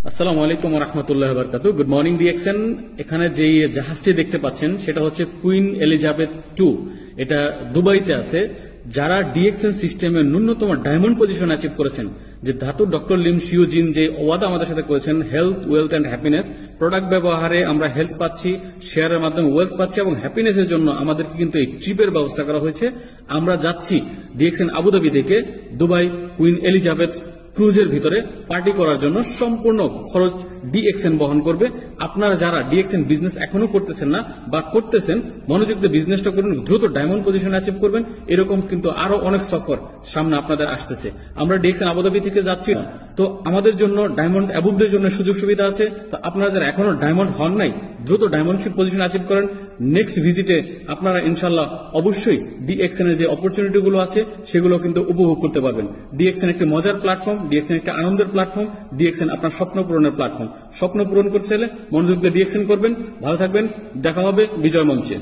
আসসালামু আলাইকুম ওয়া রাহমাতুল্লাহি ওয়া বারাকাতুহু। Good morning DXN. এখানে যে জাহাজটি দেখতে পাচ্ছেন সেটা হচ্ছে কুইন এলিজাবেথ 2। এটা দুবাইতে আছে। যারা ডিএক্সএন সিস্টেমে ন্যূনতম ডায়মন্ড পজিশন অ্যাচিভ করেছেন, যে ধাতু ডক্টর লিম শিউজিন যে ওয়াদা আমাদের সাথে করেছেন, health, wealth and happiness, product ব্যবহারে আমরা হেলথ পাচ্ছি, শেয়ারের মাধ্যমে ওয়েলথ পাচ্ছি এবং হ্যাপিনেসের জন্য আমাদেরকে কিন্তু এই ট্রিপের ব্যবস্থা করা হয়েছে। আমরা যাচ্ছি ডিএক্সএন আবুধাবি থেকে দুবাই কুইন এলিজাবেথ ক্রুজের ভিতরে পার্টি করার জন্য। সম্পূর্ণ খরচ ডিএক্সএন বহন করবে। আপনারা যারা ডিএক্সএন বিজনেস এখনো করতেছেন না বা করতেছেন, মনোযোগ দিয়ে বিজনেসটা করবেন, দ্রুত ডায়মন্ড পজিশন অ্যাচিভ করবেন। এরকম কিন্তু আরো অনেক সফর সামনে আপনাদের আসতেছে। আমরা ডিএক্সএন আবুধাবি থেকে যাচ্ছি, তো আমাদের জন্য ডায়মন্ড অ্যাবুভদের জন্য সুযোগ সুবিধা আছে। তো আপনারা যারা এখনো ডায়মন্ড হন নাই, দ্রুত ডায়মন্ডশিপ পজিশন অ্যাচিভ করেন। নেক্সট ভিজিটে আপনারা ইনশাল্লাহ অবশ্যই ডিএক্সএন এর যে অপরচুনিটি গুলো আছে সেগুলো কিন্তু উপভোগ করতে পারবেন। ডিএক্সএন একটি মজার প্ল্যাটফর্ম, ডিএক্সএন একটা আনন্দের প্ল্যাটফর্ম, ডিএক্সএন আপনার স্বপ্ন পূরণের প্ল্যাটফর্ম। স্বপ্ন পূরণ করতে চাইলে মনোযোগ দিয়ে ডিএক্সএন করবেন। ভালো থাকবেন, দেখা হবে বিজয় মঞ্চে।